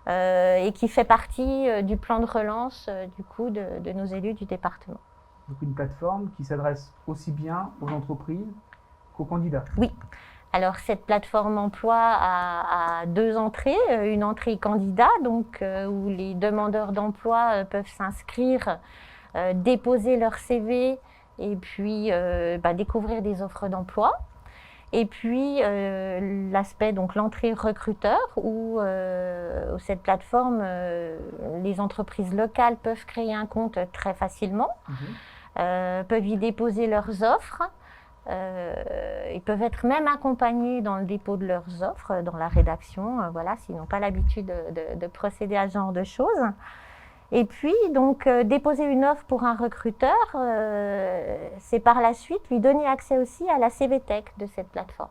et qui fait partie du plan de relance du coup de nos élus du département. Donc une plateforme qui s'adresse aussi bien aux entreprises qu'aux candidats. Oui. Alors cette plateforme emploi a deux entrées, une entrée candidat, donc où les demandeurs d'emploi peuvent s'inscrire, déposer leur CV et puis découvrir des offres d'emploi. Et puis l'aspect, donc l'entrée recruteur, où cette plateforme, les entreprises locales peuvent créer un compte très facilement, peuvent y déposer leurs offres. Ils peuvent être même accompagnés dans le dépôt de leurs offres, dans la rédaction, s'ils n'ont pas l'habitude de procéder à ce genre de choses. Et puis, donc, déposer une offre pour un recruteur, c'est par la suite lui donner accès aussi à la CVTech de cette plateforme.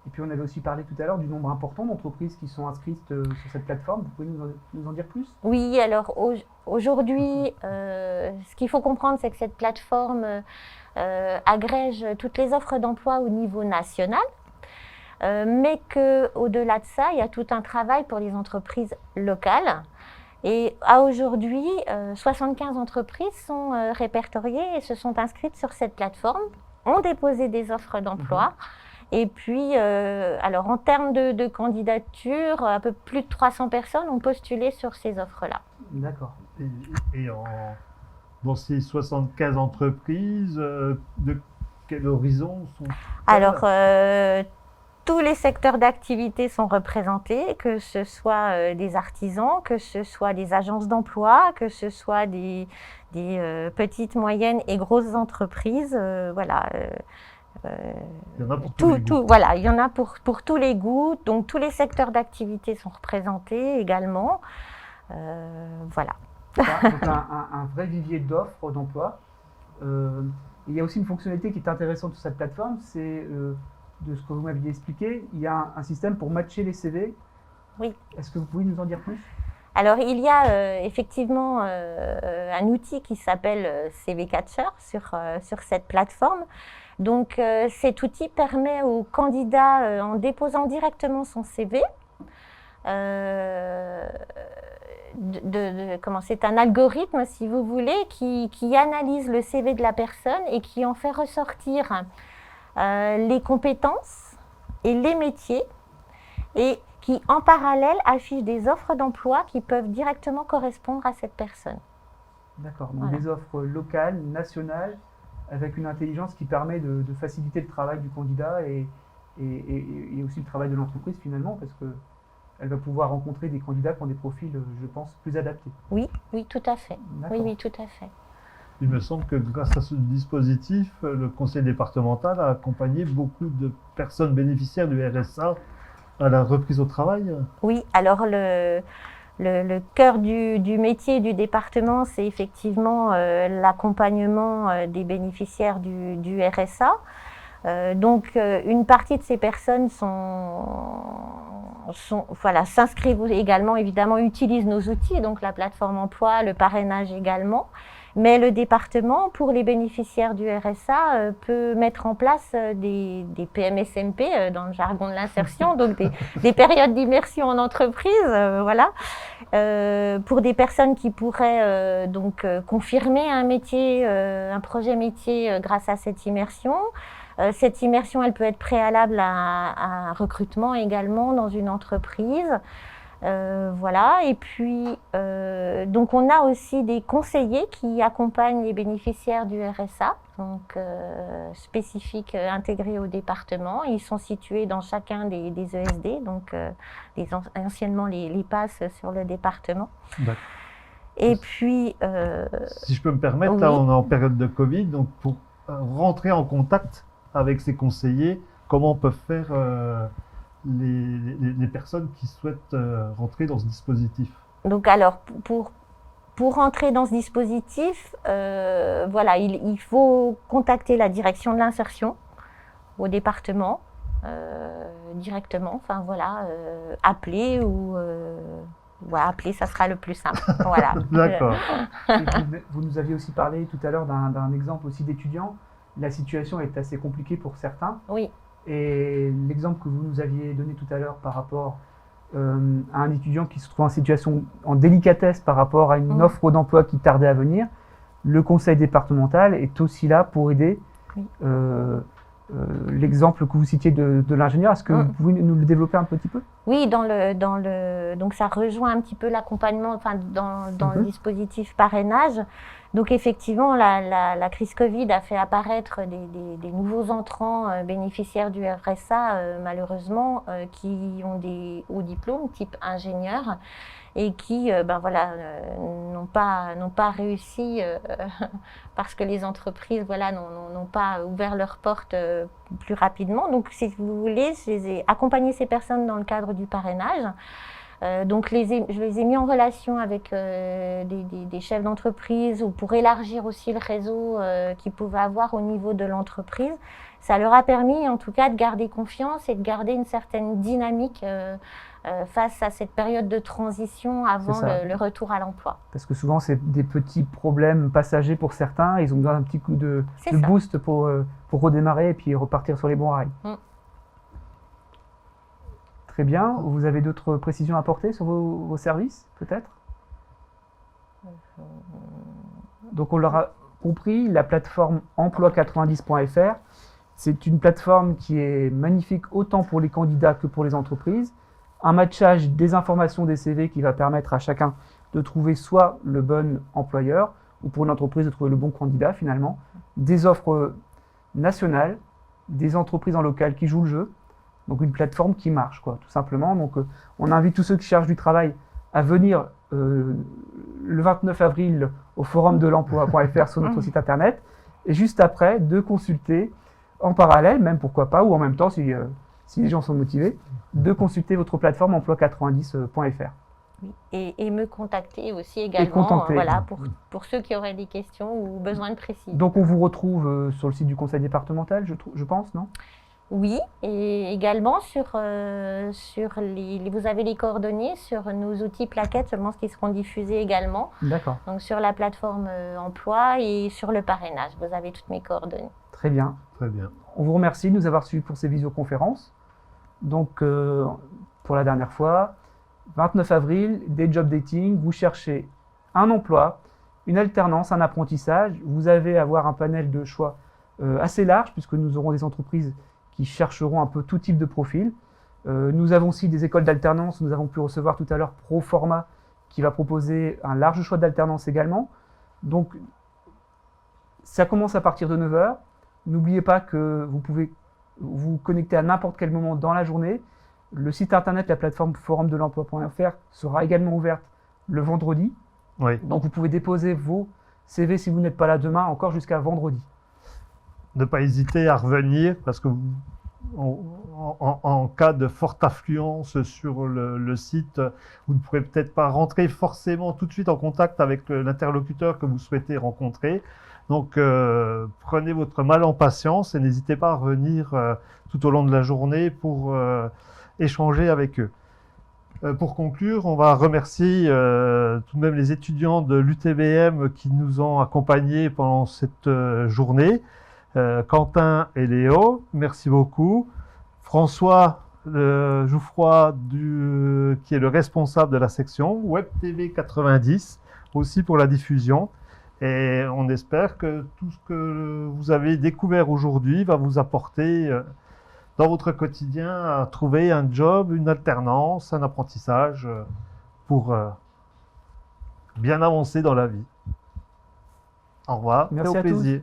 Et puis on avait aussi parlé tout à l'heure du nombre important d'entreprises qui sont inscrites sur cette plateforme. Vous pouvez nous en dire plus? Oui, alors aujourd'hui, ce qu'il faut comprendre, c'est que cette plateforme agrège toutes les offres d'emploi au niveau national, mais qu'au-delà de ça, il y a tout un travail pour les entreprises locales. Et à aujourd'hui, 75 entreprises sont répertoriées et se sont inscrites sur cette plateforme, ont déposé des offres d'emploi. Et puis, alors en termes de candidature, un peu plus de 300 personnes ont postulé sur ces offres-là. D'accord. Et dans ces 75 entreprises, de quel horizon sont-elles? Alors, tous les secteurs d'activité sont représentés, que ce soit des artisans, que ce soit des agences d'emploi, que ce soit des petites, moyennes et grosses entreprises. Il y en a pour tous les goûts. Voilà, il y en a pour tous les goûts. Donc tous les secteurs d'activité sont représentés également. Voilà. Donc un vrai vivier d'offres d'emploi. Il y a aussi une fonctionnalité qui est intéressante sur cette plateforme, c'est de ce que vous m'aviez expliqué, il y a un système pour matcher les CV. Oui. Est-ce que vous pouvez nous en dire plus? Alors, il y a effectivement un outil qui s'appelle CV Catcher sur cette plateforme. Donc, cet outil permet au candidat, en déposant directement son CV, c'est un algorithme, si vous voulez, qui analyse le CV de la personne et qui en fait ressortir les compétences et les métiers, et qui en parallèle affiche des offres d'emploi qui peuvent directement correspondre à cette personne. D'accord, donc des offres locales, nationales, avec une intelligence qui permet de faciliter le travail du candidat et aussi le travail de l'entreprise finalement, parce qu'elle va pouvoir rencontrer des candidats qui ont des profils, je pense, plus adaptés. Oui, tout à fait. Oui, tout à fait. Il me semble que grâce à ce dispositif, le conseil départemental a accompagné beaucoup de personnes bénéficiaires du RSA à la reprise au travail. Oui, alors le cœur du métier du département, c'est effectivement l'accompagnement des bénéficiaires du RSA. Donc, une partie de ces personnes s'inscrivent également, évidemment, utilisent nos outils, donc la plateforme emploi, le parrainage également. Mais le département, pour les bénéficiaires du RSA, peut mettre en place des PMSMP dans le jargon de l'insertion, donc des périodes d'immersion en entreprise, pour des personnes qui pourraient confirmer un métier, un projet métier grâce à cette immersion. Cette immersion, elle peut être préalable à un recrutement également dans une entreprise. Et puis donc on a aussi des conseillers qui accompagnent les bénéficiaires du RSA, donc spécifiques intégrés au département. Ils sont situés dans chacun des ESD, donc anciennement les PASS sur le département. D'accord. Et puis si je peux me permettre, oui. Là on est en période de Covid, donc pour rentrer en contact avec ces conseillers, comment peuvent faire les personnes qui souhaitent rentrer dans ce dispositif? Donc alors, pour rentrer dans ce dispositif, il faut contacter la direction de l'insertion au département directement, appeler ou appeler, ça sera le plus simple. Voilà. D'accord. Vous nous aviez aussi parlé tout à l'heure d'un exemple aussi d'étudiant. La situation est assez compliquée pour certains. Oui. Et l'exemple que vous nous aviez donné tout à l'heure par rapport à un étudiant qui se trouve en situation en délicatesse par rapport à une offre d'emploi qui tardait à venir, le conseil départemental est aussi là pour aider. Oui. L'exemple que vous citiez de l'ingénieur, est-ce que vous pouvez nous le développer un petit peu? Oui, donc ça rejoint un petit peu l'accompagnement, enfin, dans le dispositif parrainage. Donc effectivement, la crise Covid a fait apparaître des nouveaux entrants bénéficiaires du RSA, malheureusement, qui ont des hauts diplômes, type ingénieur, et qui n'ont pas réussi parce que les entreprises n'ont pas ouvert leurs portes plus rapidement. Donc si vous voulez, je les ai accompagné ces personnes dans le cadre du parrainage. Donc je les ai mis en relation avec des chefs d'entreprise ou pour élargir aussi le réseau qu'ils pouvaient avoir au niveau de l'entreprise. Ça leur a permis en tout cas de garder confiance et de garder une certaine dynamique face à cette période de transition avant le retour à l'emploi. Parce que souvent c'est des petits problèmes passagers pour certains, ils ont besoin d'un petit coup de boost pour redémarrer et puis repartir sur les bons rails. Très bien. Vous avez d'autres précisions à apporter sur vos services, peut-être? Donc on l'aura compris, la plateforme emploi90.fr, c'est une plateforme qui est magnifique autant pour les candidats que pour les entreprises. Un matchage des informations des CV qui va permettre à chacun de trouver soit le bon employeur ou pour une entreprise de trouver le bon candidat finalement. Des offres nationales, des entreprises en local qui jouent le jeu. Donc une plateforme qui marche, quoi, tout simplement. Donc on invite tous ceux qui cherchent du travail à venir le 29 avril au forum de l'emploi.fr sur notre site internet. Et juste après, de consulter en parallèle, même pourquoi pas, ou en même temps si les gens sont motivés, de consulter votre plateforme emploi90.fr. Et me contacter aussi également, voilà, pour ceux qui auraient des questions ou besoin de préciser. Donc on vous retrouve sur le site du conseil départemental, je pense, non? Oui, et également vous avez les coordonnées sur nos outils plaquettes, je pense qu'ils seront diffusés également. D'accord. Donc sur la plateforme emploi et sur le parrainage, vous avez toutes mes coordonnées. Très bien. Très bien. On vous remercie de nous avoir suivis pour ces visioconférences. Donc pour la dernière fois, 29 avril, des job dating, vous cherchez un emploi, une alternance, un apprentissage. Vous allez avoir un panel de choix assez large puisque nous aurons des entreprises qui chercheront un peu tout type de profil. Nous avons aussi des écoles d'alternance. Nous avons pu recevoir tout à l'heure Proforma qui va proposer un large choix d'alternance également. Donc, ça commence à partir de 9 h. N'oubliez pas que vous pouvez vous connecter à n'importe quel moment dans la journée. Le site internet, la plateforme forumdelemploi.fr sera également ouverte le vendredi. Oui. Donc, vous pouvez déposer vos CV si vous n'êtes pas là demain, encore jusqu'à vendredi. Ne pas hésiter à revenir parce que en cas de forte affluence sur le site, vous ne pourrez peut-être pas rentrer forcément tout de suite en contact avec l'interlocuteur que vous souhaitez rencontrer. Donc prenez votre mal en patience et n'hésitez pas à revenir tout au long de la journée pour échanger avec eux. Pour conclure, on va remercier tout de même les étudiants de l'UTBM qui nous ont accompagnés pendant cette journée. Quentin et Léo, merci beaucoup. François Jouffroy, qui est le responsable de la section, Web TV 90, aussi pour la diffusion. Et on espère que tout ce que vous avez découvert aujourd'hui va vous apporter dans votre quotidien à trouver un job, une alternance, un apprentissage pour bien avancer dans la vie. Au revoir, Merci et au à tous. plaisir.